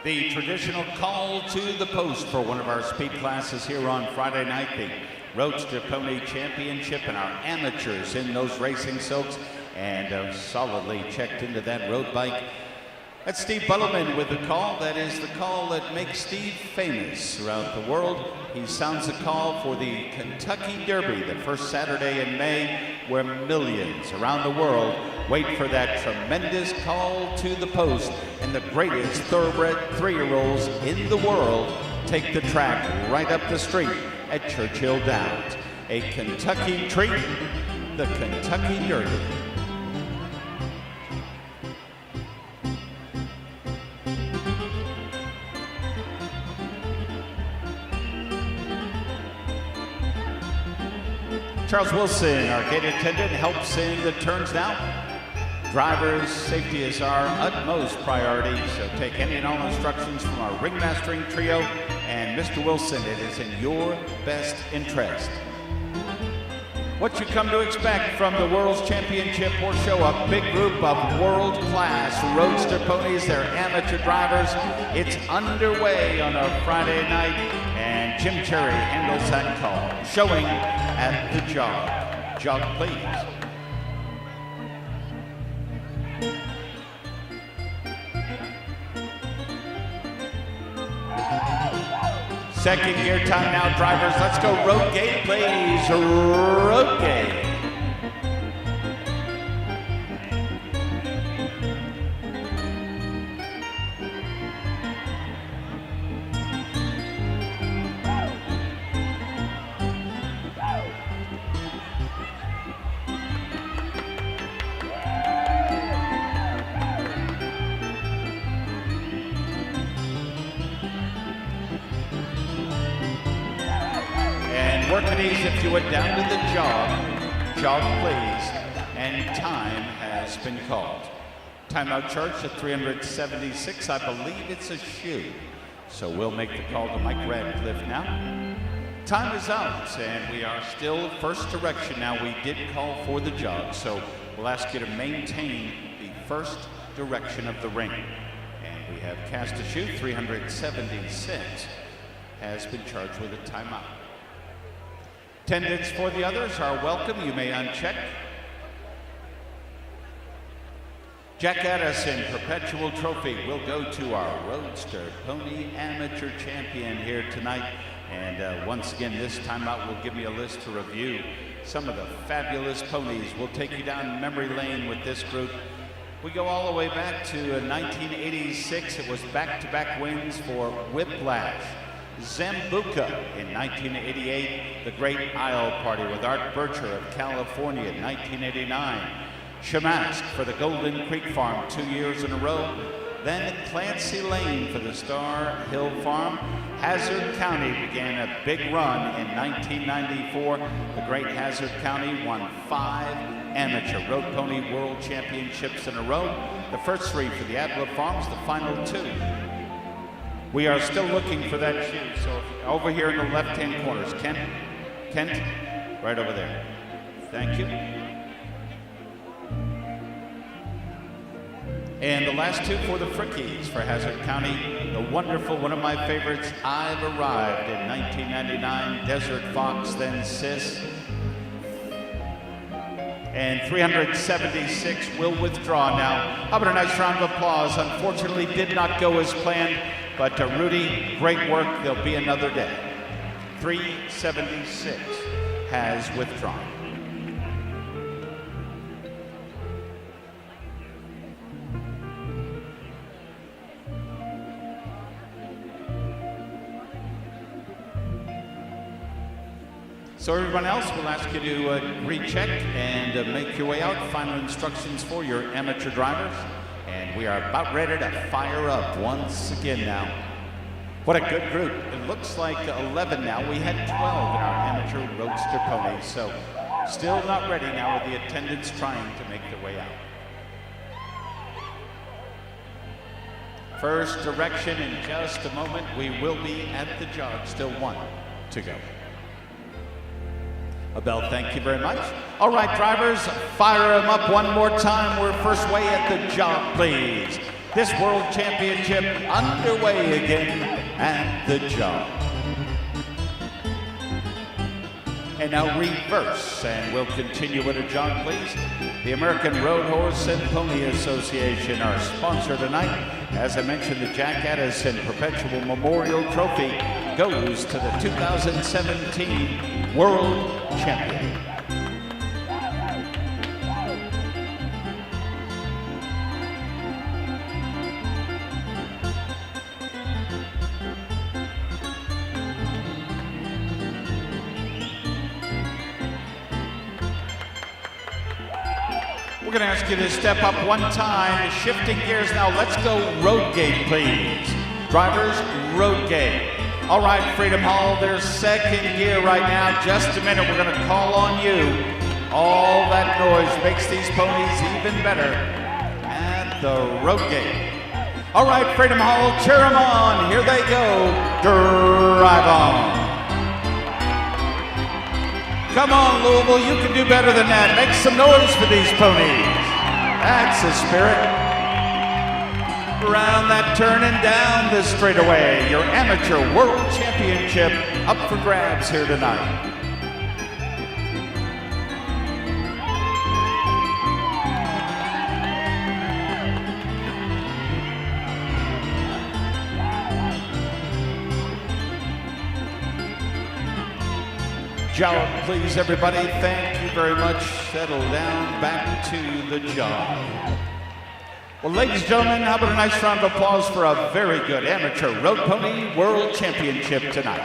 The traditional call to the post for one of our speed classes here on Friday night, the Roadster Pony Championship, and our amateurs in those racing silks and solidly checked into that road bike. That's Steve Buttleman with the call. That is the call that makes Steve famous throughout the world. He sounds the call for the Kentucky Derby, the first Saturday in May, where millions around the world wait for that tremendous call to the post, and the greatest thoroughbred three-year-olds in the world take the track right up the street at Churchill Downs. A Kentucky treat, the Kentucky Derby. Charles Wilson, our gate attendant, helps sing the turns now. Drivers' safety is our utmost priority, so take any and all instructions from our ringmastering trio. And Mr. Wilson, it is in your best interest. What you come to expect from the World's Championship Horse Show, a big group of world-class roadster ponies, they're amateur drivers. It's underway on a Friday night, and Jim Cherry handles that call. Showing at the jog. Jog, please. Second gear time now, drivers. Let's go road gate, please. Road gate. Working ease if you went down to the jog please, and time has been called. Timeout charged at 376, I believe it's a shoe. So we'll make the call to Mike Radcliffe now. Time is out, and we are still first direction now. We did call for the jog, so we'll ask you to maintain the first direction of the ring. And we have cast a shoe, 376 has been charged with a timeout. Attendants for the others are welcome. You may uncheck. Jack Addison Perpetual Trophy will go to our Roadster Pony Amateur Champion here tonight. And once again, this timeout will give me a list to review some of the fabulous ponies. We'll take you down memory lane with this group. We go all the way back to 1986. It was back-to-back wins for Whiplash. Zambuca in 1988, the Great Isle Party with Art Bircher of California in 1989, Shamask for the Golden Creek Farm 2 years in a row, then Clancy Lane for the Star Hill Farm. Hazard County began a big run in 1994. The Great Hazard County won 5 amateur road pony world championships in a row. The first 3 for the Adler Farms, the final 2. We are still looking for that shoe. So over here in the left-hand corners, Kent, right over there. Thank you. And the last 2 for the Frickies for Hazard County. The wonderful, one of my favorites, I've Arrived in 1999. Desert Fox, then Sis. And 376 will withdraw now. How about a nice round of applause? Unfortunately, did not go as planned. But Rudy, great work. There'll be another day. 376 has withdrawn. So everyone else, we'll ask you to recheck and make your way out. Final instructions for your amateur drivers. And we are about ready to fire up once again now. What a good group. It looks like 11 now. We had 12 in our amateur roadster ponies. So still not ready now with the attendants trying to make their way out. First direction in just a moment. We will be at the jog. Still 1 to go. Abel, thank you very much. All right, drivers, fire them up one more time. We're first way at the jog, please. this World Championship underway again at the Jahn. And now reverse, and we'll continue with a Jahn, please. The American Road Horse and Pony Association, our sponsor tonight. As I mentioned, the Jack Addison Perpetual Memorial Trophy goes to the 2017 World Champion. We're going to ask you to step up one time, shifting gears now. Let's go road gate, please. Drivers, road gate. All right, Freedom Hall, there's second gear right now. Just a minute, we're going to call on you. All that noise makes these ponies even better at the road gate. All right, Freedom Hall, cheer them on. Here they go. Drive on. Come on, Louisville, you can do better than that. Make some noise for these ponies. That's the spirit. Around that turn and down the straightaway. Your amateur world championship up for grabs here tonight. Jahn, please, everybody. Thank you very much. Settle down, back to the Jahn. Well, ladies and gentlemen, how about a nice round of applause for a very good amateur road pony world championship tonight.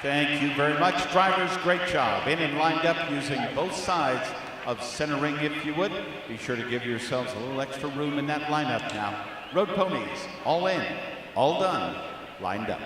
Thank you very much. Drivers, great job. In and lined up using both sides of center ring, if you would. Be sure to give yourselves a little extra room in that lineup now. Road ponies, all in, all done, lined up.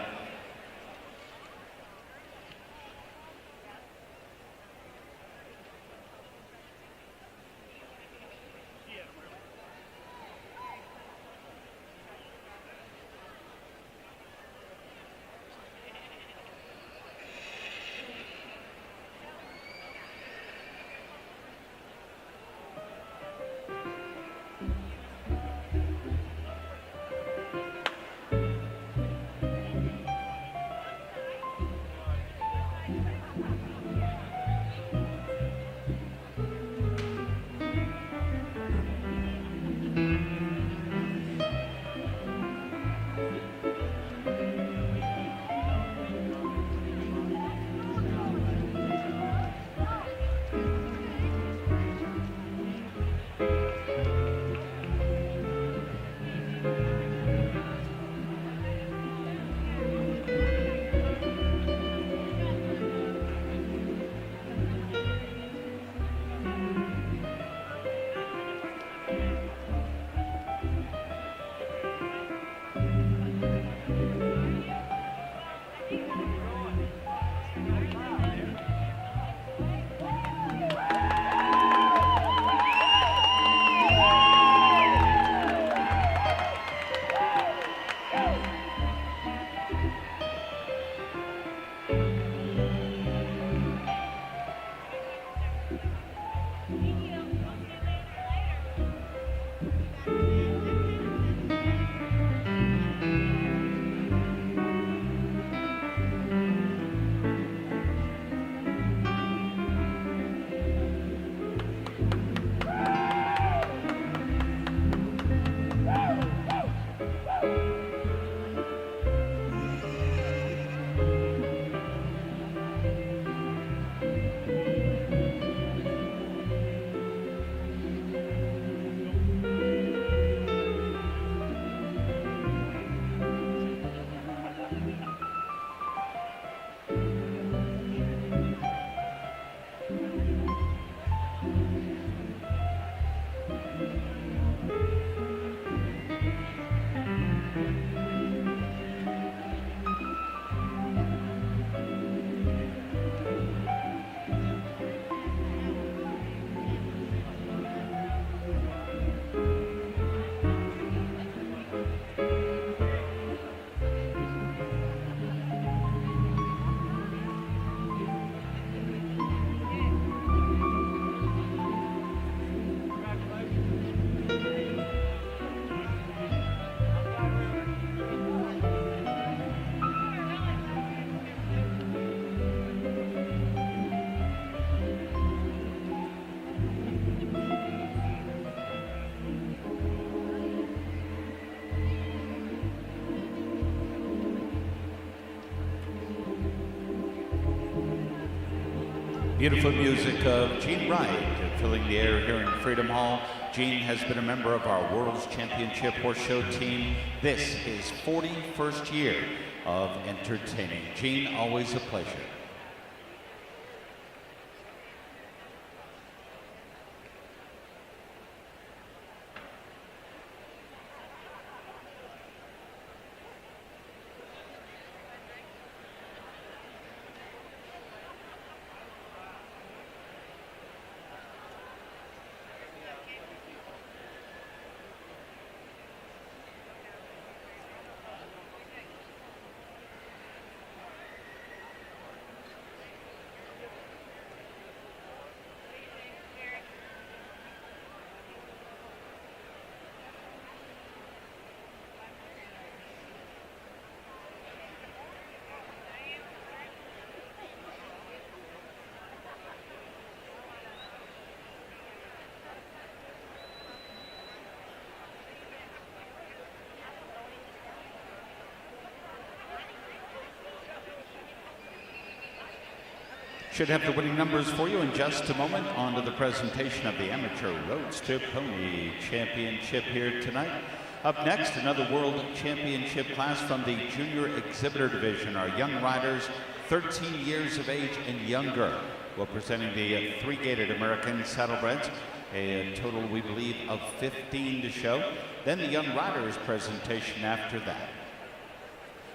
Beautiful music of Gene Wright filling the air here in Freedom Hall. Gene has been a member of our World's Championship Horse Show team. This is 41st year of entertaining. Gene, always a pleasure. Should have the winning numbers for you in just a moment. On to the presentation of the Amateur Roadster Pony Championship here tonight. Up next, another World Championship class from the Junior Exhibitor Division. Our young riders, 13 years of age and younger. We're presenting the three-gated American Saddlebreds, a total, we believe, of 15 to show. Then the young riders presentation after that.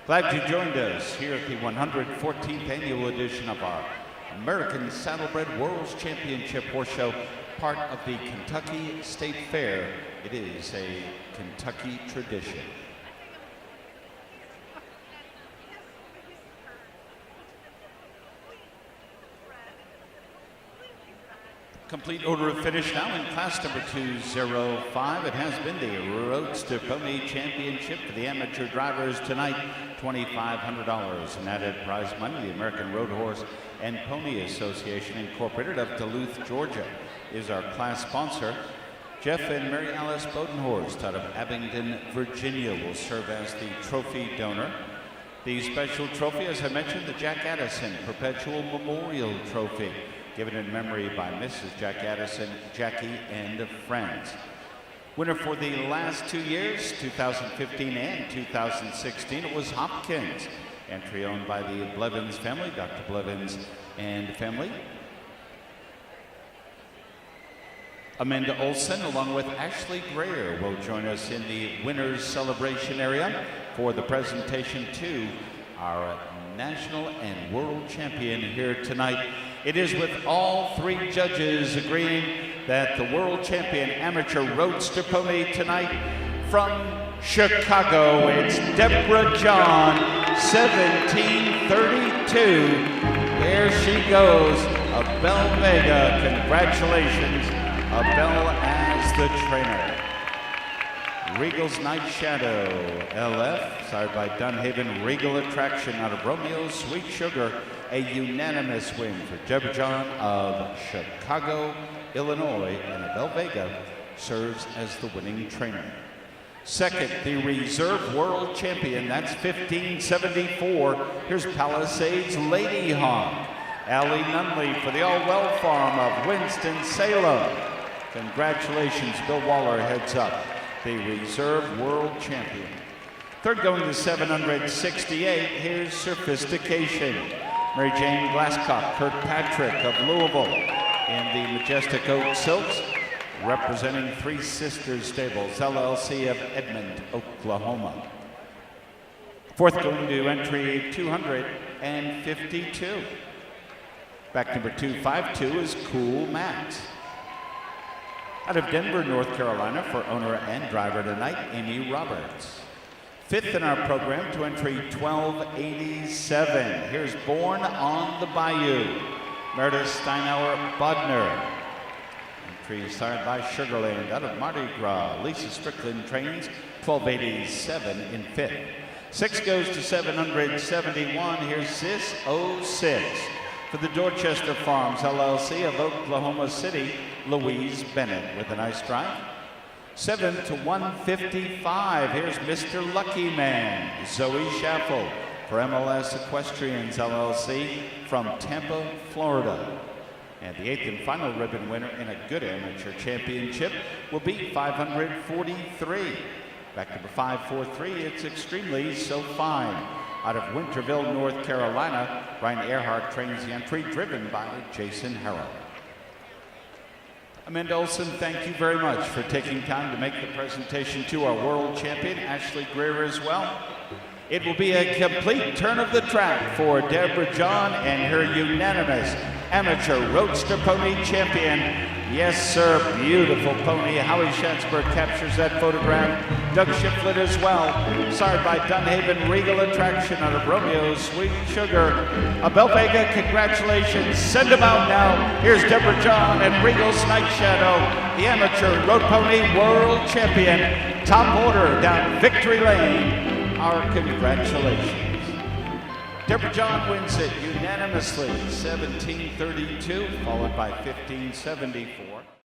Glad you joined us here at the 114th annual edition of our American Saddlebred World's Championship Horse Show, part of the Kentucky State Fair. It is a Kentucky tradition. Complete order of finish now in class number 205. It has been the Roadster Pony Championship for the amateur drivers tonight. $2,500 in added prize money. The American Road Horse and Pony Association Incorporated of Duluth, Georgia is our class sponsor. Jeff and Mary Alice Bodenhorst out of Abingdon, Virginia will serve as the trophy donor. The special trophy, as I mentioned, the Jack Addison Perpetual Memorial Trophy, given in memory by Mrs. Jack Addison, Jackie, and friends. Winner for the last 2 years, 2015 and 2016, it was Hopkins. Entry owned by the Blevins family, Dr. Blevins and family. Amanda Olson, along with Ashley Greer, will join us in the winner's celebration area for the presentation to our national and world champion here tonight. It is with all three judges agreeing that the world champion amateur roadster pony tonight from Chicago, it's Deborah Jahn, 1732. There she goes, Abel Vega. Congratulations, Abel, as the trainer. Regal's Night Shadow, LF, sired by Dunhaven Regal Attraction out of Romeo Sweet Sugar. A unanimous win for Deborah Jahn of Chicago, Illinois, and Abel Vega serves as the winning trainer. Second, the reserve world champion, that's 1574. Here's Palisades Lady Hawk, Allie Nunley for the All-Well Farm of Winston-Salem. Congratulations, Bill Waller heads up, the reserve world champion. Third, going to 768, here's Sophistication. Mary Jane Glasscock, Kirkpatrick of Louisville in the Majestic Oak Silks, representing Three Sisters Stables, LLC of Edmond, Oklahoma. Fourth, going to entry 252. Back number 252 is Cool Max. Out of Denver, North Carolina, for owner and driver tonight, Amy Roberts. Fifth in our program to entry 1287. Here's Born on the Bayou, Meredith Steinauer Bodner. Entry signed by Sugarland out of Mardi Gras. Lisa Strickland trains 1287 in fifth. Six goes to 771. Here's Sis 06 for the Dorchester Farms LLC of Oklahoma City, Louise Bennett with a nice drive. 7 to 155. Here's Mr. Lucky Man, Zoe Schaffel for MLS Equestrians LLC from Tampa, Florida. And the 8th and final ribbon winner in a good amateur championship will be 543. Back number 543, it's Extremely So Fine. Out of Winterville, North Carolina, Ryan Earhart trains the entry, driven by Jason Harrell. Amanda Olson, thank you very much for taking time to make the presentation to our world champion, Ashley Greer, as well. It will be a complete turn of the track for Deborah Jahn and her unanimous amateur roadster pony champion. Yes, sir, beautiful pony. Howie Schatzberg captures that photograph. Doug Shiflett as well. Sired by Dunhaven Regal Attraction out of Romeo's Sweet Sugar. Abel Vega, congratulations. Send them out now. Here's Deborah Jahn and Regal's Night Shadow, the amateur road pony world champion. Top order down victory lane. Our congratulations. Deborah Jahn wins it unanimously, 17-32, followed by 15-74.